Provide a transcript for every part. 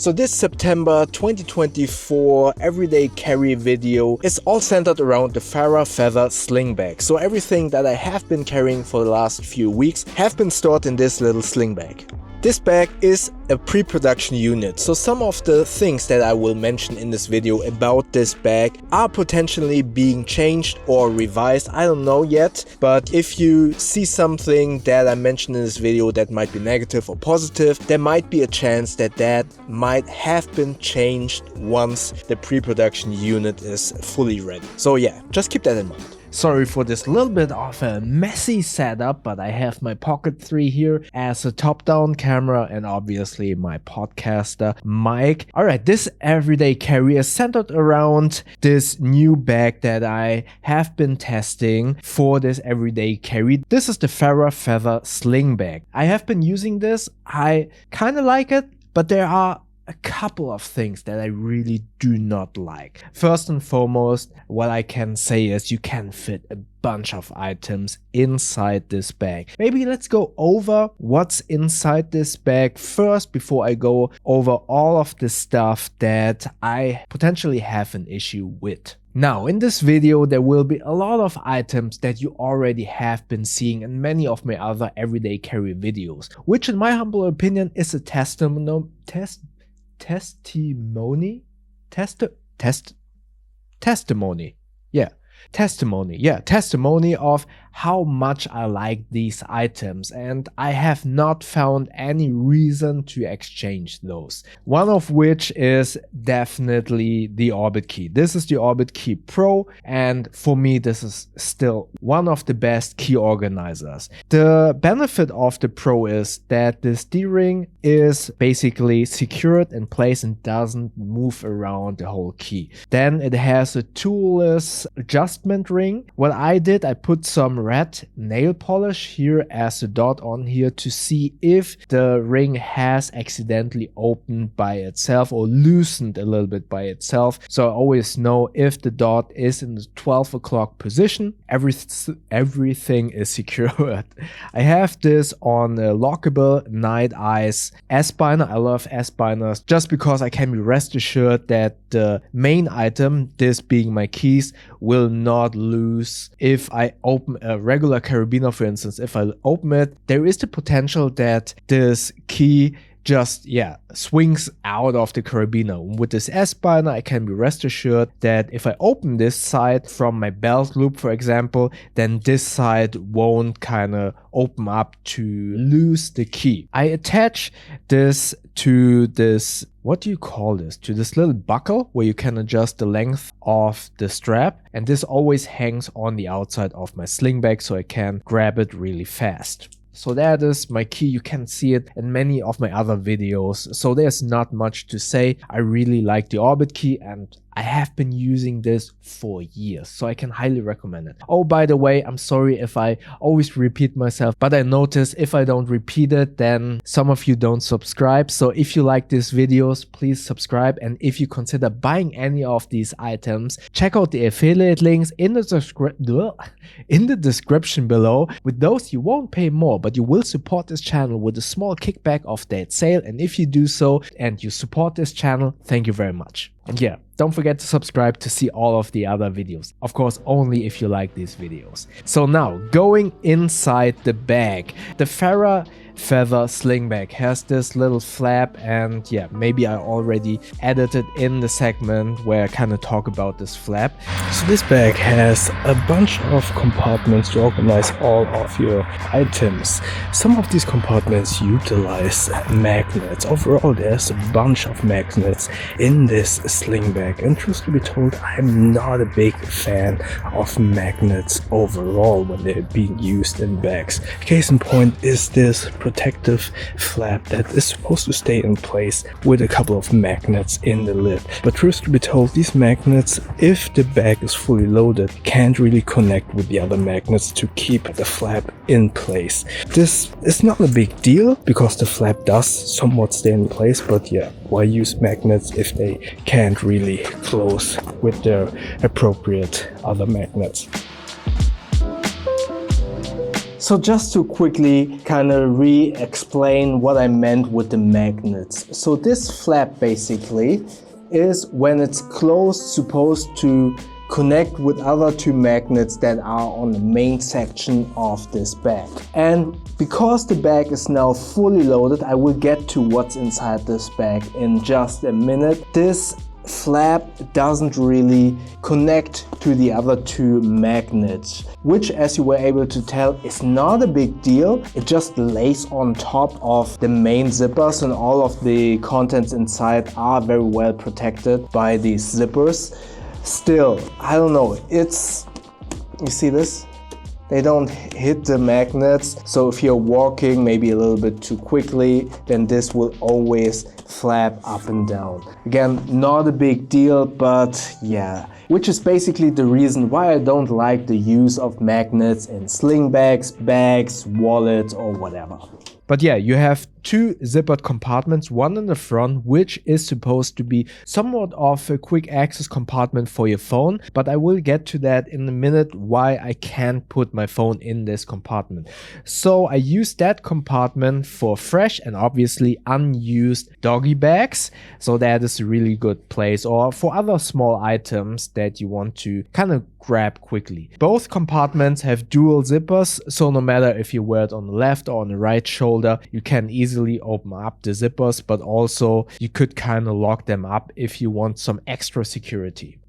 So this September 2024 everyday carry video is all centered around the Farah Feather sling bag. So everything that I have been carrying for the last few weeks have been stored in this little sling bag. This bag is a pre-production unit, so some of the things that I will mention in this video about this bag are potentially being changed or revised. I don't know yet, but if you see something that I mentioned in this video that might be negative or positive, there might be a chance that that might have been changed once the pre-production unit is fully ready. So yeah, just keep that in mind. Sorry for this little bit of a messy setup, but I have my Pocket 3 here as a top-down camera and obviously my podcaster mic. Alright, this everyday carry is centered around this new bag that I have been testing for this everyday carry. This is the Farah Feather sling bag. I have been using this, I kind of like it, but there are a couple of things that I really do not like. First and foremost, what I can say is you can fit a bunch of items inside this bag. Maybe let's go over what's inside this bag first before I go over all of the stuff that I potentially have an issue with. Now, in this video, there will be a lot of items that you already have been seeing in many of my other everyday carry videos, which in my humble opinion is a testimony, testimony of how much I like these items, and I have not found any reason to exchange those. One of which is definitely the Orbitkey. This is the Orbitkey Pro, and for me this is still one of the best key organizers. The benefit of the Pro is that the steering is basically secured in place and doesn't move around the whole key. Then it has a toolless adjustment ring. What I did, I put some red nail polish here as a dot on here to see if the ring has accidentally opened by itself or loosened a little bit by itself. So I always know if the dot is in the 12 o'clock position, everything is secured. I have this on a lockable Night Eyes S-binder. I love S-binders just because I can be rest assured that the main item, this being my keys, will not lose if I open a regular carabiner. For instance, if I open it, there is the potential that this key just swings out of the carabiner. With this S-binder, I can be rest assured that if I open this side from my belt loop, for example, then this side won't kind of open up to lose the key. I attach this to this, what do you call this? To this little buckle where you can adjust the length of the strap, and this always hangs on the outside of my sling bag so I can grab it really fast. So that is my key. You can see it in many of my other videos, so there's not much to say. I really like the Orbitkey and I have been using this for years, so I can highly recommend it. Oh, by the way, I'm sorry if I always repeat myself, but I notice if I don't repeat it, then some of you don't subscribe. So if you like these videos, please subscribe. And if you consider buying any of these items, check out the affiliate links in the description below. With those, you won't pay more, but you will support this channel with a small kickback of that sale. And if you do so and you support this channel, thank you very much. And yeah, don't forget to subscribe to see all of the other videos. Of course, only if you like these videos. So now, going inside the bag. The Farah Feather sling bag has this little flap, and yeah, maybe I already edited in the segment where I kind of talk about this flap. So this bag has a bunch of compartments to organize all of your items. Some of these compartments utilize magnets. Overall, there's a bunch of magnets in this sling bag, and truth to be told, I'm not a big fan of magnets overall when they're being used in bags. Case in point is this protective flap that is supposed to stay in place with a couple of magnets in the lid. But truth to be told, these magnets, if the bag is fully loaded, can't really connect with the other magnets to keep the flap in place. This is not a big deal because the flap does somewhat stay in place, but yeah, why use magnets if they can't really close with their appropriate other magnets? So just to quickly kind of re-explain what I meant with the magnets. So this flap basically is, when it's closed, supposed to connect with other two magnets that are on the main section of this bag. And because the bag is now fully loaded, I will get to what's inside this bag in just a minute. This flap doesn't really connect to the other two magnets, which, as you were able to tell, is not a big deal. It just lays on top of the main zippers, and all of the contents inside are very well protected by these zippers. Still, I don't know, it's, you see this? They don't hit the magnets, so if you're walking maybe a little bit too quickly, then this will always flap up and down. Again, not a big deal, but yeah. Which is basically the reason why I don't like the use of magnets in sling bags, wallets, or whatever. But yeah, you have two zippered compartments, one in the front, which is supposed to be somewhat of a quick access compartment for your phone, but I will get to that in a minute why I can't put my phone in this compartment. So I use that compartment for fresh and obviously unused doggy bags, so that is a really good place, or for other small items that you want to kind of grab quickly. Both compartments have dual zippers, so no matter if you wear it on the left or on the right shoulder, you can easily open up the zippers, but also you could kind of lock them up if you want some extra security.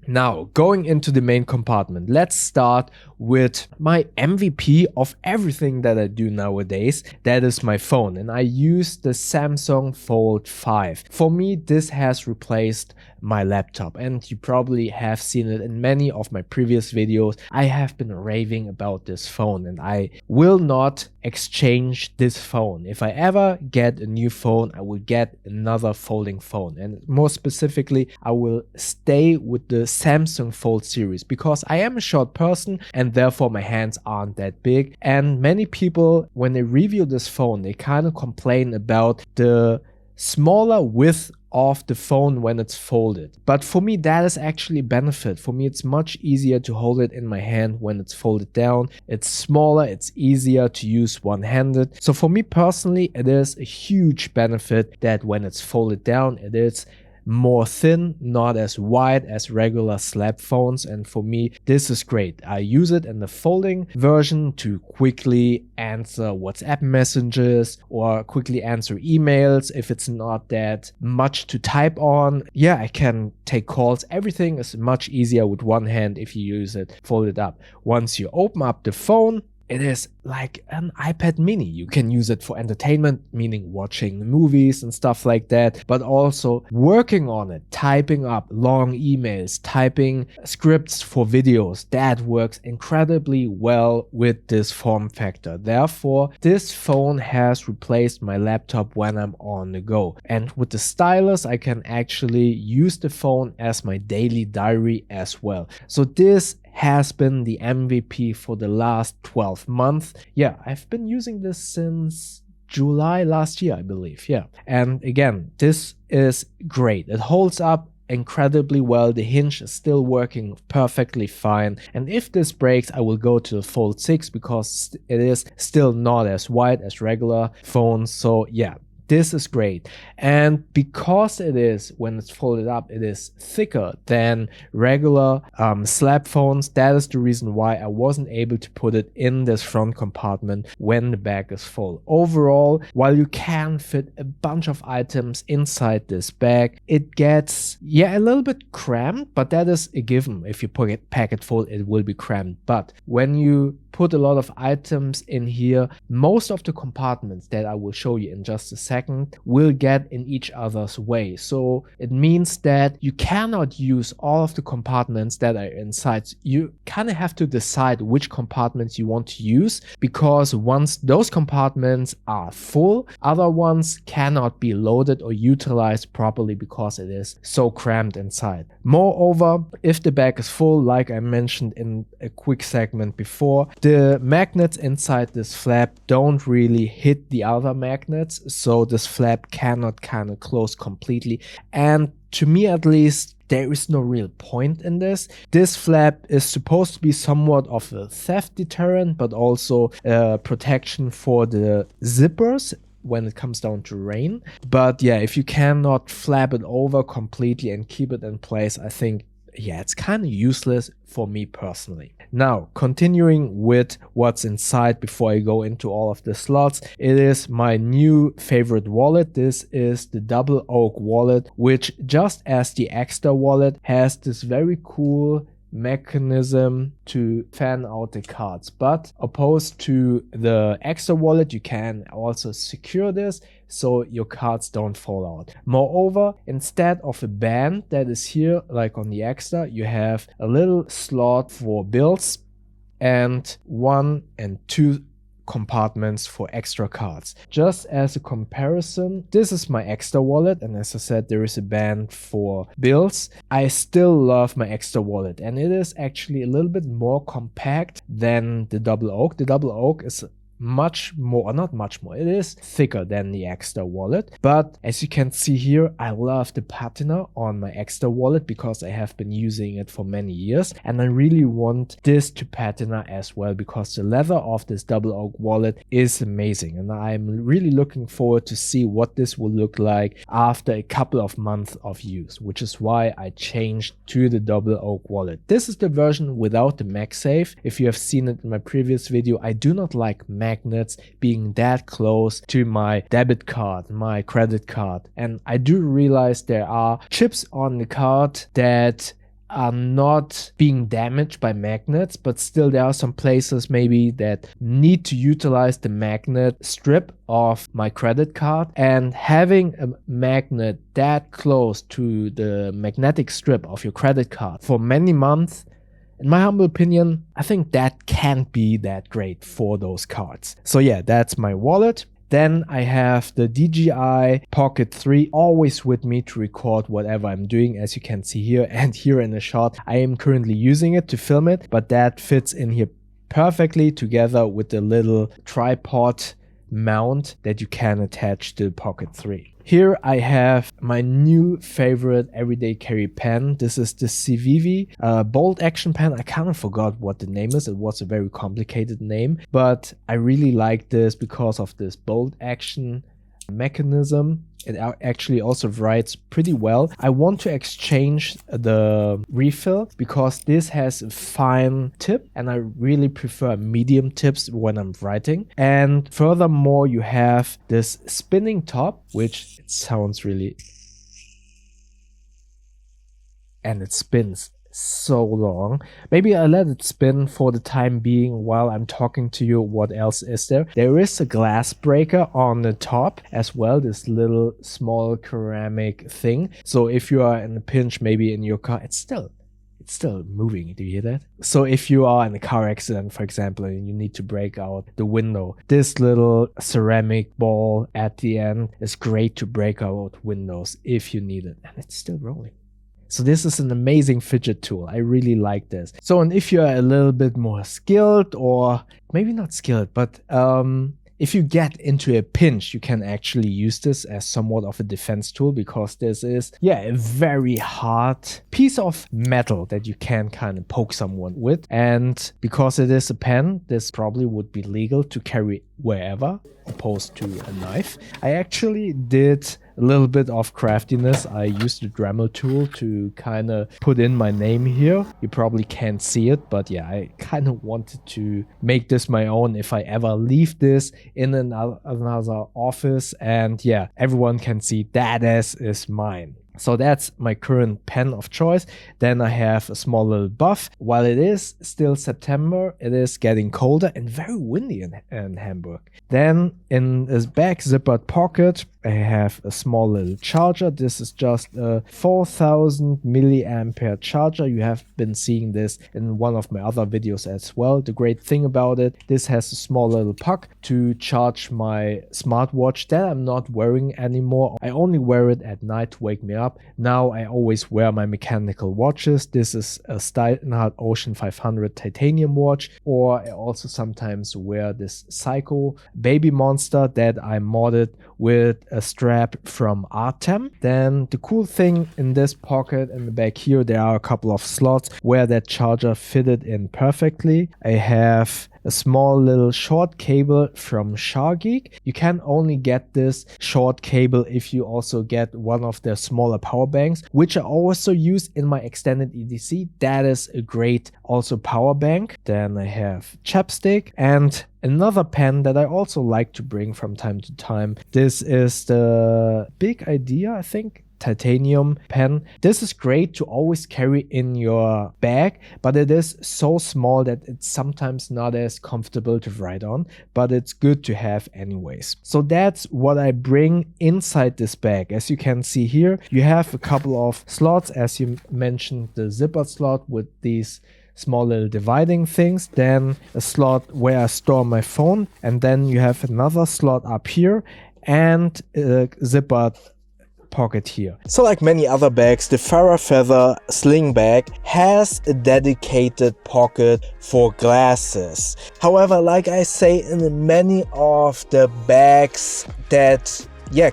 Now, going into the main compartment, let's start with my MVP of everything that I do nowadays. That is my phone, and I use the Samsung Fold 5. For me, this has replaced my laptop, and you probably have seen it in many of my previous videos. I have been raving about this phone, and I will not exchange this phone. If I ever get a new phone, I will get another folding phone, and more specifically, I will stay with the Samsung Fold series, because I am a short person and therefore my hands aren't that big. And many people, when they review this phone, they kind of complain about the smaller width of the phone when it's folded. But for me, that is actually a benefit. For me, it's much easier to hold it in my hand when it's folded down. It's smaller, it's easier to use one-handed. So for me personally, it is a huge benefit that when it's folded down, it is more thin, not as wide as regular slab phones, and for me this is great. I use it in the folding version to quickly answer WhatsApp messages or quickly answer emails if it's not that much to type on. Yeah, I can take calls. Everything is much easier with one hand if you use it folded up. Once you open up the phone, it is like an iPad mini. You can use it for entertainment, meaning watching movies and stuff like that, but also working on it, typing up long emails, typing scripts for videos. That works incredibly well with this form factor. Therefore, this phone has replaced my laptop when I'm on the go. And with the stylus, I can actually use the phone as my daily diary as well. So this has been the MVP for the last 12 months. Yeah, I've been using this since July last year, I believe. Yeah. And again, this is great. It holds up incredibly well. The hinge is still working perfectly fine. And if this breaks, I will go to the Fold 6 because it is still not as wide as regular phones. So yeah, this is great. And because it is, when it's folded up, it is thicker than regular slab phones. That is the reason why I wasn't able to put it in this front compartment when the bag is full. Overall, while you can fit a bunch of items inside this bag, it gets, yeah, a little bit cramped, but that is a given. If you pack it full, it will be cramped. But when you put a lot of items in here, most of the compartments that I will show you in just a second will get in each other's way. So it means that you cannot use all of the compartments that are inside. You kind of have to decide which compartments you want to use, because once those compartments are full, other ones cannot be loaded or utilized properly because it is so cramped inside. Moreover, if the bag is full, like I mentioned in a quick segment before, The magnets inside this flap don't really hit the other magnets, so this flap cannot kind of close completely. And to me at least, there is no real point in this. This flap is supposed to be somewhat of a theft deterrent, but also protection for the zippers when it comes down to rain. But yeah, if you cannot flap it over completely and keep it in place, I think, yeah, it's kind of useless for me personally. Now, continuing with what's inside before I go into all of the slots, it is my new favorite wallet. This is the Double Oak wallet, which just as the Extra wallet has this very cool mechanism to fan out the cards, but opposed to the Extra wallet, you can also secure this so your cards don't fall out. Moreover, instead of a band that is here like on the Extra, you have a little slot for bills and 1 and 2 compartments for extra cards. Just as a comparison, this is my Extra wallet, and as I said, there is a band for bills. I still love my Extra wallet, and it is actually a little bit more compact than the Double Oak. The Double Oak is much more, not much more, it is thicker than the Extra wallet. But as you can see here, I love the patina on my Extra wallet because I have been using it for many years, and I really want this to patina as well because the leather of this Double Oak wallet is amazing, and I'm really looking forward to see what this will look like after a couple of months of use, which is why I changed to the Double Oak wallet. This is the version without the MagSafe. If you have seen it in my previous video, I do not like magnets being that close to my debit card, my credit card, and I do realize there are chips on the card that are not being damaged by magnets, but still there are some places maybe that need to utilize the magnet strip of my credit card, and having a magnet that close to the magnetic strip of your credit card for many months, in my humble opinion, I think that can't be that great for those cards. So yeah, that's my wallet. Then I have the DJI Pocket 3 always with me to record whatever I'm doing, as you can see here and here in the shot. I am currently using it to film it, but that fits in here perfectly together with the little tripod mount that you can attach to the Pocket 3. Here I have my new favorite Everydaycarry pen. This is the Civivi bolt action pen. I kind of forgot what the name is. It was a very complicated name, but I really like this because of this bolt action mechanism. It actually also writes pretty well. I want to exchange the refill because this has a fine tip, and I really prefer medium tips when I'm writing. And furthermore, you have this spinning top, which it sounds really, and it spins so long. Maybe I let it spin for the time being while I'm talking to you. What else is there? There is a glass breaker on the top as well, this little small ceramic thing. So if you are in a pinch, maybe in your car, it's still moving. Do you hear that? So if you are in a car accident, for example, and you need to break out the window, this little ceramic ball at the end is great to break out windows if you need it, and it's still rolling. So this is an amazing fidget tool. I really like this. So, and if you're a little bit more skilled, or maybe not skilled, but if you get into a pinch, you can actually use this as somewhat of a defense tool, because this is, yeah, a very hard piece of metal that you can kind of poke someone with. And because it is a pen, this probably would be legal to carry wherever, opposed to a knife. I actually did a little bit of craftiness. I used the Dremel tool to kind of put in my name here. You probably can't see it, but yeah, I kind of wanted to make this my own if I ever leave this in another office, and yeah, everyone can see that is mine. So that's my current pen of choice. Then I have a small little buff. While it is still September, it is getting colder and very windy in Hamburg. Then in this back zippered pocket, I have a small little charger. This is just a 4000 milliampere charger. You have been seeing this in one of my other videos as well. The great thing about it, this has a small little puck to charge my smartwatch that I'm not wearing anymore. I only wear it at night to wake me up. up. Now I always wear my mechanical watches. This is a Steinhardt Ocean 500 titanium watch, or I also sometimes wear this Psycho baby monster that I modded with a strap from Artem. Then the cool thing in this pocket in the back here, there are a couple of slots where that charger fitted in perfectly. I have a small little short cable from Shargeek. You can only get this short cable if you also get one of their smaller power banks, which I also use in my extended EDC. That is a great also power bank. Then I have chapstick and another pen that I also like to bring from time to time. This is the Big Idea, I think, titanium pen. This is great to always carry in your bag, but it is so small that it's sometimes not as comfortable to write on, but it's good to have anyways. So that's what I bring inside this bag. As you can see here, you have a couple of slots, as you mentioned, the zipper slot with these small little dividing things, then a slot where I store my phone, and then you have another slot up here and a zipper pocket here. So like many other bags, the Farah Feather sling bag has a dedicated pocket for glasses. However, like I say in many of the bags that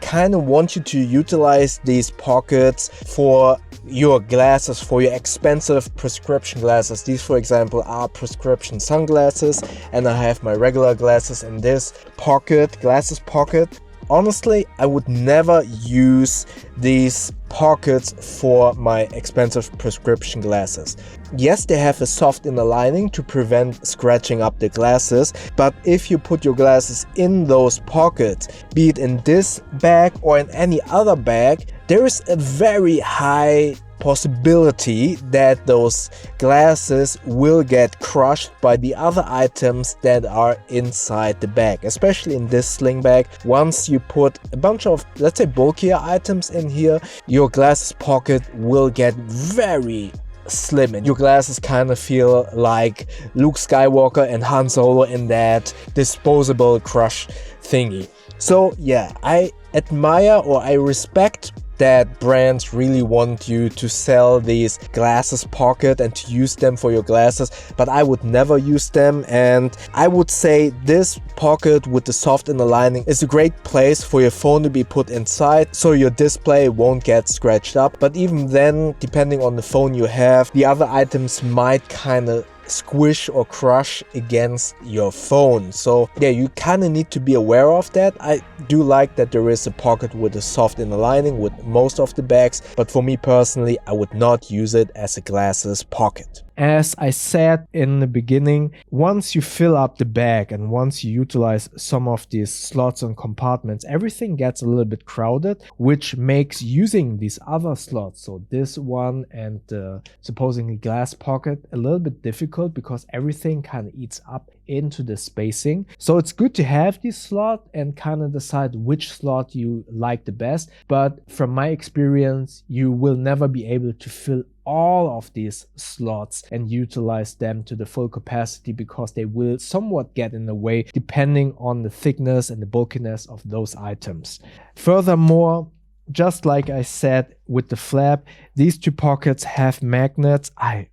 kind of want you to utilize these pockets for your glasses, for your expensive prescription glasses. These, for example, are prescription sunglasses, and I have my regular glasses in this pocket, glasses pocket. Honestly, I would never use these pockets for my expensive prescription glasses. Yes, they have a soft inner lining to prevent scratching up the glasses, but if you put your glasses in those pockets, be it in this bag or in any other bag, there is a very high possibility that those glasses will get crushed by the other items that are inside the bag, especially in this sling bag. Once you put a bunch of, let's say, bulkier items in here, your glasses pocket will get very slim and your glasses kind of feel like Luke Skywalker and Han Solo in that disposable crush thingy. So yeah, I admire or I respect that brands really want you to sell these glasses pocket and to use them for your glasses, but I would never use them. And I would say this pocket with the soft inner lining is a great place for your phone to be put inside, so your display won't get scratched up. But even then, depending on the phone you have, the other items might kind of squish or crush against your phone. So yeah, you kind of need to be aware of that. I do like that there is a pocket with a soft inner lining with most of the bags, but for me personally, I would not use it as a glasses pocket. As I said in the beginning, once you fill up the bag and once you utilize some of these slots and compartments, everything gets a little bit crowded, which makes using these other slots, so this one and the supposedly glass pocket, a little bit difficult because everything kind of eats up into the spacing. So it's good to have this slot and kind of decide which slot you like the best. But from my experience, you will never be able to fill all of these slots and utilize them to the full capacity because they will somewhat get in the way depending on the thickness and the bulkiness of those items. Furthermore, just like I said with the flap, these two pockets have magnets. I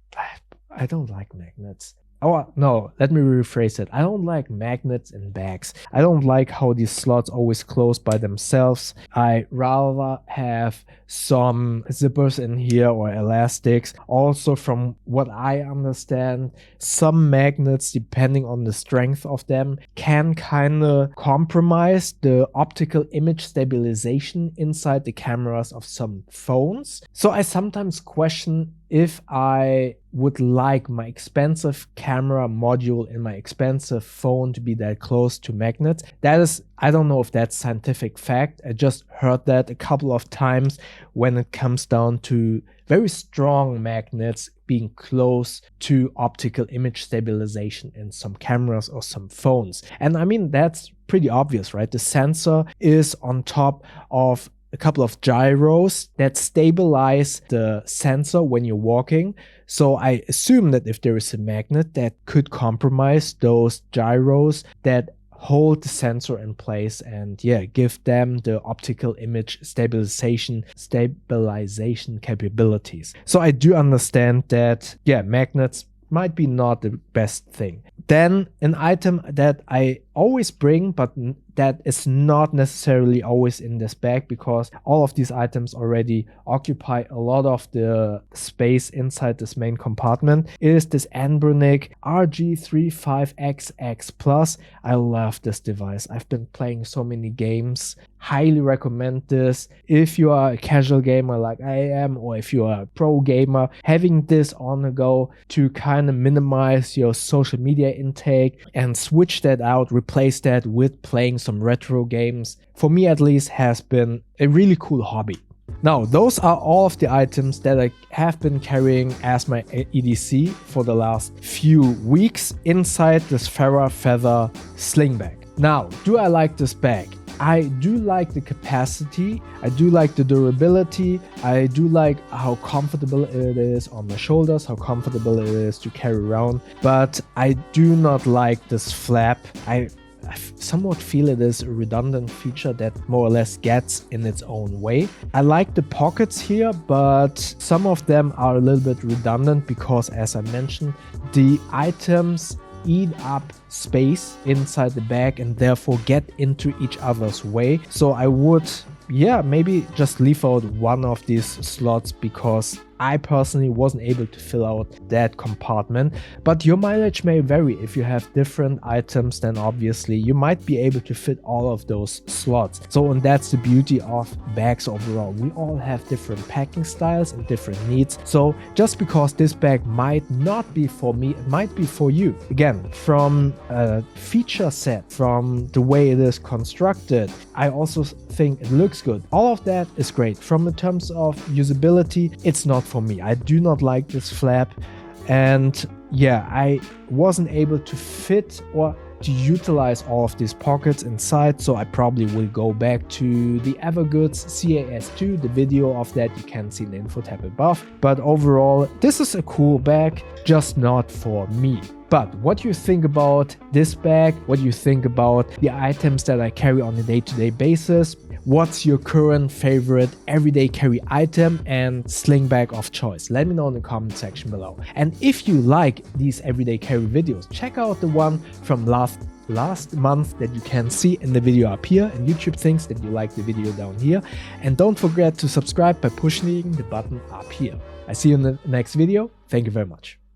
don't like magnets. Oh, no, let me rephrase it. I don't like magnets in bags. I don't like how these slots always close by themselves. I rather have some zippers in here or elastics. Also, from what I understand, some magnets, depending on the strength of them, can kind of compromise the optical image stabilization inside the cameras of some phones. So I sometimes question if I would like my expensive camera module in my expensive phone to be that close to magnets. That is, I don't know if that's scientific fact. I just heard that a couple of times when it comes down to very strong magnets being close to optical image stabilization in some cameras or some phones. And I mean, that's pretty obvious, right? The sensor is on top of a couple of gyros that stabilize the sensor when you're walking. So I assume that if there is a magnet that could compromise those gyros that hold the sensor in place and yeah, give them the optical image stabilization capabilities. So I do understand that yeah, magnets might be not the best thing. Then an item that I always bring, but that is not necessarily always in this bag, because all of these items already occupy a lot of the space inside this main compartment, is this Anbronic RG35XX Plus. I love this device. I've been playing so many games. Highly recommend this. If you are a casual gamer like I am, or if you are a pro gamer, having this on the go to kind of minimize your social media intake and switch that out, replace that with playing some retro games, for me at least, has been a really cool hobby. Now, those are all of the items that I have been carrying as my EDC for the last few weeks inside this Farah Feather sling bag. Now, do I like this bag? I do like the capacity, I do like the durability, I do like how comfortable it is on my shoulders, how comfortable it is to carry around, but I do not like this flap. I somewhat feel it is a redundant feature that more or less gets in its own way. I like the pockets here, but some of them are a little bit redundant because, as I mentioned, the items eat up space inside the bag and therefore get into each other's way. So I would, yeah, maybe just leave out one of these slots, because I personally wasn't able to fill out that compartment. But your mileage may vary. If you have different items, then obviously you might be able to fit all of those slots. So, and that's the beauty of bags overall. We all have different packing styles and different needs. So just because this bag might not be for me, it might be for you. Again, from a feature set, from the way it is constructed, I also think it looks good. All of that is great. From in terms of usability, it's not for me. I do not like this flap, and yeah, I wasn't able to fit or to utilize all of these pockets inside, so I probably will go back to the Evergoods CAS2. The video of that you can see in the info tab above. But overall, this is a cool bag, just not for me. But what do you think about this bag? What do you think about the items that I carry on a day-to-day basis? What's your current favorite everyday carry item and sling bag of choice? Let me know in the comment section below. And if you like these everyday carry videos, check out the one from last month that you can see in the video up here, and YouTube thinks that you like the video down here. And don't forget to subscribe by pushing the button up here. I see you in the next video. Thank you very much.